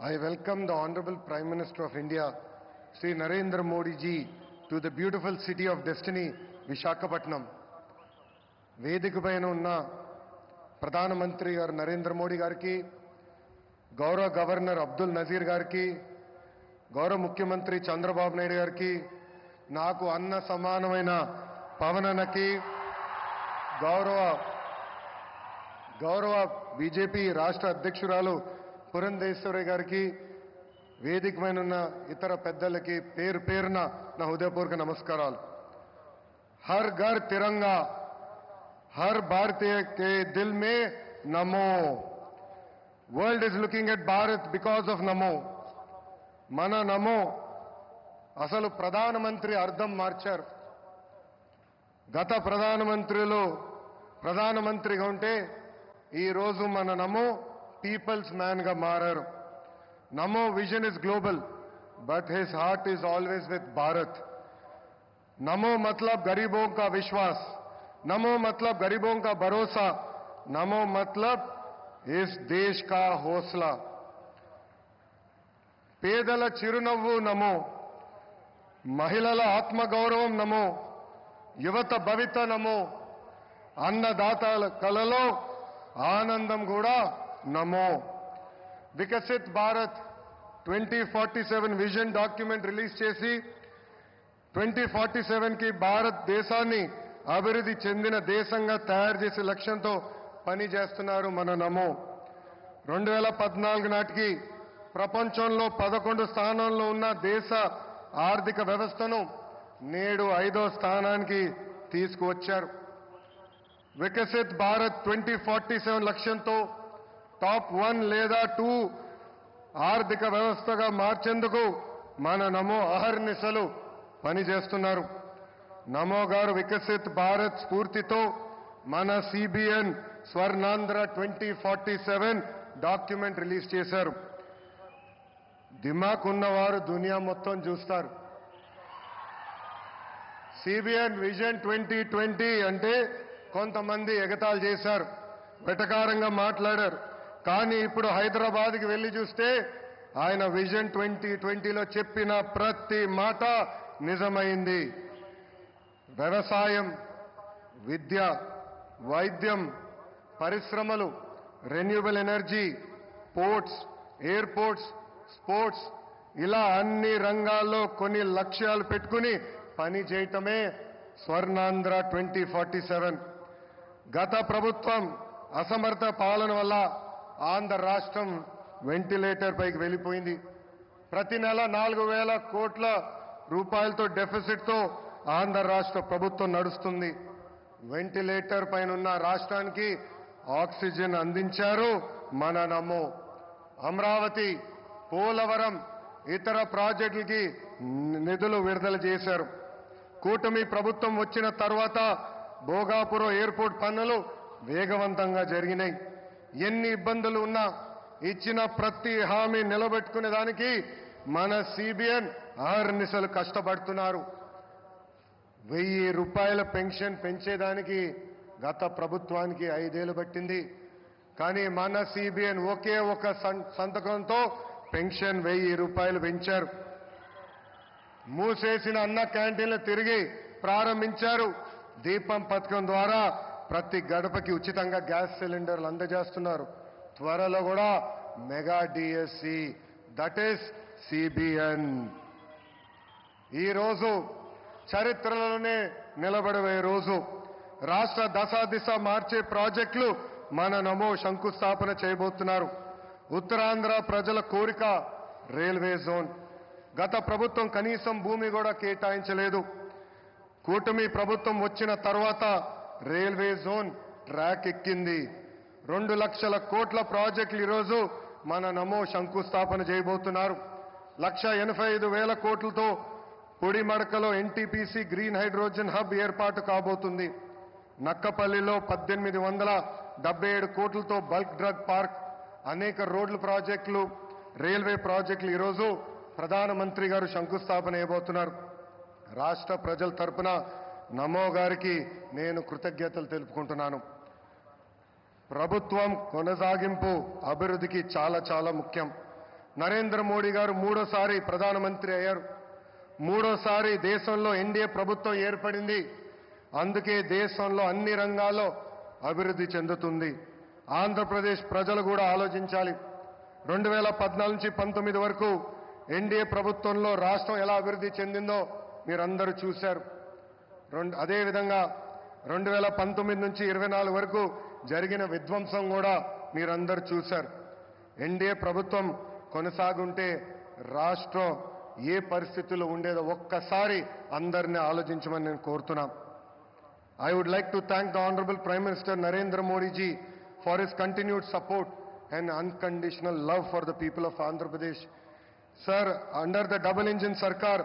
I welcome the Honorable Prime Minister of India, Sri Narendra Modi ji, to the beautiful city of destiny, Visakhapatnam. వేదికపైన ఉన్న ప్రధానమంత్రి గారు నరేంద్ర మోడీ గారికి, గౌరవ governor Abdul Nazir గారికి, గౌరవ ముఖ్యమంత్రి చంద్రబాబు నాయుడు గారికి, నాకు అన్న సమానమైన పవనన్నకి, గౌరవ బీజేపీ రాష్ట్ర అధ్యక్షురాలు పురంధేశ్వరి గారికి, వేదికమైన ఉన్న ఇతర పెద్దలకి పేరు పేరున నా హృదయపూర్వక నమస్కారాలు. హర్ ఘర్ తిరంగా, हर भारतीय के दिल में नमो. World is looking at Bharat because of नमो. మన నమో అసలు ప్రధానమంత్రి అర్థం మార్చారు. గత ప్రధానమంత్రిగా ఉంటే ఈరోజు మన నమో పీపుల్స్ మ్యాన్గా మారారు. నమో vision is global but his heart is always with Bharat. నమో मतलब गरीबों का विश्वास, नमो मतलब गरीबों का भरोसा, नमो मतलब इस देश का हौसला. పేదల చిరునవ్వు నమో, మహిళల ఆత్మగౌరవం నమో, యువత భవిత నమో, అన్నదాతల కలలో ఆనందం కూడా నమో. Viksit Bharat 2047 vision document release చేసి 2047కి భారతదేశాన్ని అభివృద్ధి చెందిన దేశంగా తయారు చేసే లక్ష్యంతో పనిచేస్తున్నారు మన నమో. 2014 నాటికి ప్రపంచంలో 11 స్థానంలో ఉన్న దేశ ఆర్థిక వ్యవస్థను నేడు 5వ స్థానానికి తీసుకువచ్చారు. వికసిత్ భారత్ 2047 లక్ష్యంతో టాప్ 1 లేదా 2 ఆర్థిక వ్యవస్థగా మార్చేందుకు మన నమో అహర్నిశలు పనిచేస్తున్నారు. నమో గారు వికసిత్ భారత్ స్ఫూర్తితో మన సిబిఎన్ స్వర్ణాంధ్ర 2047 డాక్యుమెంట్ రిలీజ్ చేశారు. దిమాక్ ఉన్నవారు దునియా మొత్తం చూస్తారు. సిబిఎన్ విజన్ 2020 అంటే కొంతమంది ఎగతాళి చేశారు, వెటకారంగా మాట్లాడారు. కానీ ఇప్పుడు హైదరాబాద్కి వెళ్ళి చూస్తే ఆయన విజన్ 2020లో చెప్పిన ప్రతి మాట నిజమైంది. వ్యవసాయం, విద్య, వైద్యం, పరిశ్రమలు, renewable energy, ports, airports, sports, ఇలా అన్ని రంగాల్లో కొన్ని లక్ష్యాలు పెట్టుకుని పని చేయటమే స్వర్ణాంధ్ర 2047. గత ప్రభుత్వం అసమర్థ పాలన వల్ల ఆంధ్ర రాష్ట్రం వెంటిలేటర్ పైకి వెళ్ళిపోయింది. ప్రతి నెల 4,000 కోట్ల రూపాయలతో డెఫిసిట్తో ఆంధ్ర రాష్ట్ర ప్రభుత్వం నడుస్తుంది. వెంటిలేటర్ పైన ఉన్న రాష్ట్రానికి ఆక్సిజన్ అందించారు మన నమో. అమరావతి, పోలవరం, ఇతర ప్రాజెక్టులకి నిధులు విడుదల చేశారు. కూటమి ప్రభుత్వం వచ్చిన తర్వాత భోగాపురం ఎయిర్పోర్ట్ పనులు వేగవంతంగా జరిగినాయి. ఎన్ని ఇబ్బందులు ఉన్నా ఇచ్చిన ప్రతి హామీ నిలబెట్టుకునే దానికి మన సిబిఎన్ అహర్నిశలు కష్టపడుతున్నారు. 1,000 రూపాయల పెన్షన్ పెంచేదానికి గత ప్రభుత్వానికి 5 ఏళ్లు పట్టింది. కానీ మన సిబిఎన్ ఒకే ఒక సంతకంతో పెన్షన్ 1,000 రూపాయలు పెంచారు. మూసేసిన అన్న క్యాంటీన్లు తిరిగి ప్రారంభించారు. దీపం పథకం ద్వారా ప్రతి గడపకి ఉచితంగా గ్యాస్ సిలిండర్లు అందజేస్తున్నారు. త్వరలో కూడా mega DSC, that is CBN. ఈరోజు చరిత్రలోనే నిలబడే రోజు. రాష్ట్ర దశాదిశ మార్చే ప్రాజెక్టులు మన నమో శంకుస్థాపన చేయబోతున్నారు. ఉత్తరాంధ్ర ప్రజల కోరిక రైల్వే జోన్. గత ప్రభుత్వం కనీసం భూమి కూడా కేటాయించలేదు. కూటమి ప్రభుత్వం వచ్చిన తర్వాత రైల్వే జోన్ ట్రాక్ ఎక్కింది. 2 లక్షల కోట్ల ప్రాజెక్టులు ఈరోజు మన నమో శంకుస్థాపన చేయబోతున్నారు. 1,85,000 కోట్లతో పొడిమడకలో ఎన్టీపీసీ గ్రీన్ హైడ్రోజన్ హబ్ ఏర్పాటు కాబోతుంది. నక్కపల్లిలో 1,877 కోట్లతో బల్క్ డ్రగ్ పార్క్, అనేక రోడ్ల ప్రాజెక్టులు, రైల్వే ప్రాజెక్టులు ఈరోజు ప్రధానమంత్రి గారు శంకుస్థాపన చేయబోతున్నారు. రాష్ట్ర ప్రజల తరపున నమో గారికి నేను కృతజ్ఞతలు తెలుపుకుంటున్నాను. ప్రభుత్వం కొనసాగింపు అభివృద్ధికి చాలా చాలా ముఖ్యం. నరేంద్ర మోడీ గారు మూడోసారి ప్రధానమంత్రి అయ్యారు. మూడోసారి దేశంలో ఎన్డీఏ ప్రభుత్వం ఏర్పడింది. అందుకే దేశంలో అన్ని రంగాల్లో అభివృద్ధి చెందుతుంది. ఆంధ్రప్రదేశ్ ప్రజలు కూడా ఆలోచించాలి. 2014 నుంచి 19 వరకు ఎన్డీఏ ప్రభుత్వంలో రాష్ట్రం ఎలా అభివృద్ధి చెందిందో మీరందరూ చూశారు. అదేవిధంగా 2019 నుంచి 24 వరకు జరిగిన విధ్వంసం కూడా మీరందరూ చూశారు. ఎన్డీఏ ప్రభుత్వం కొనసాగుంటే రాష్ట్రం ఏ పరిస్థితుల్లో ఉండేదో ఒక్కసారి అందరినీ ఆలోచించమని నేను కోరుతున్నాను. I would like to thank the Honorable Prime Minister Narendra Modi ji for his continued support and unconditional love for the people of Andhra Pradesh. Sir, under the double engine Sarkar,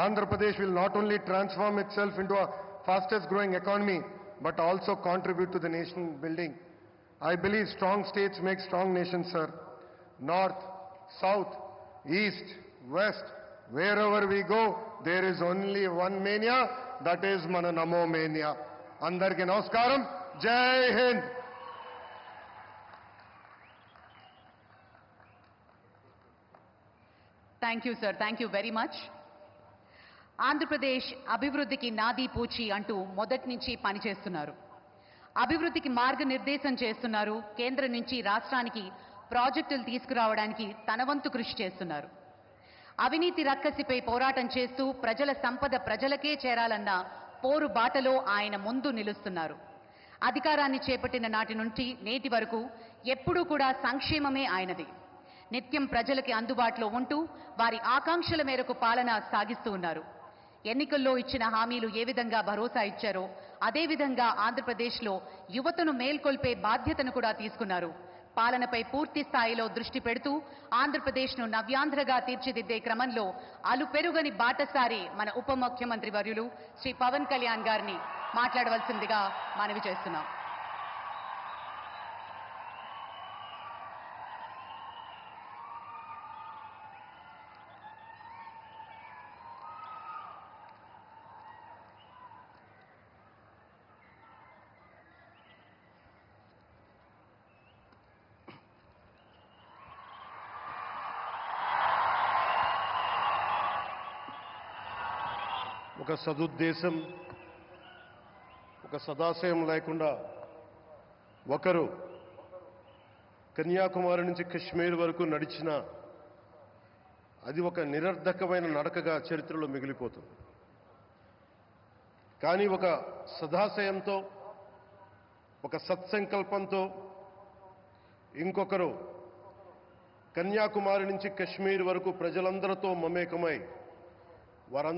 Andhra Pradesh will not only transform itself into a fastest growing economy, but also contribute to the nation building. I believe strong states make strong nations, sir. North, South, East, West, wherever we go, there is only one mania, that is mana Namo mania. Andarki namaskaram, Jai Hind. Thank you, sir. Thank you very much. Andhra Pradesh అభివృద్ధికి నాదీ పూచి అంటూ మొదటి నుంచి పనిచేస్తున్నారు. అభివృద్ధికి మార్గనిర్దేశం చేస్తున్నారు. కేంద్రం నుంచి రాష్ట్రానికి ప్రాజెక్టులు తీసుకురావడానికి తన వంతు కృషి చేస్తున్నారు. అవినీతి రక్కసిపై పోరాటం చేస్తూ ప్రజల సంపద ప్రజలకే చేరాలన్న పోరు బాటలో ఆయన ముందు నిలుస్తున్నారు. అధికారాన్ని చేపట్టిన నాటి నుంచి నేటి వరకు ఎప్పుడూ కూడా సంక్షేమమే ఆయనది. నిత్యం ప్రజలకి అందుబాటులో ఉంటూ వారి ఆకాంక్షల మేరకు పాలన సాగిస్తూ ఉన్నారు. ఎన్నికల్లో ఇచ్చిన హామీలు ఏ విధంగా భరోసా ఇచ్చారో అదేవిధంగా ఆంధ్రప్రదేశ్లో యువతను మేల్కొల్పే బాధ్యతను కూడా తీసుకున్నారు. పాలనపై పూర్తి స్థాయిలో దృష్టి పెడుతూ ఆంధ్రప్రదేశ్ను నవ్యాంధ్రగా తీర్చిదిద్దే క్రమంలో అలుపెరుగని బాటసారి మన ఉప ముఖ్యమంత్రి వర్యులు శ్రీ పవన్ కళ్యాణ్ గారిని మాట్లాడవలసిందిగా మనవి చేస్తున్నాం. ఒక సదుద్దేశం, ఒక సదాశయం లేకుండా ఒకరు కన్యాకుమారి నుంచి కశ్మీర్ వరకు నడిచిన అది ఒక నిరర్ధకమైన నడకగా చరిత్రలో మిగిలిపోతుంది. కానీ ఒక సదాశయంతో, ఒక సత్సంకల్పంతో ఇంకొకరు కన్యాకుమారి నుంచి కశ్మీర్ వరకు ప్రజలందరితో మమేకమై వారందరూ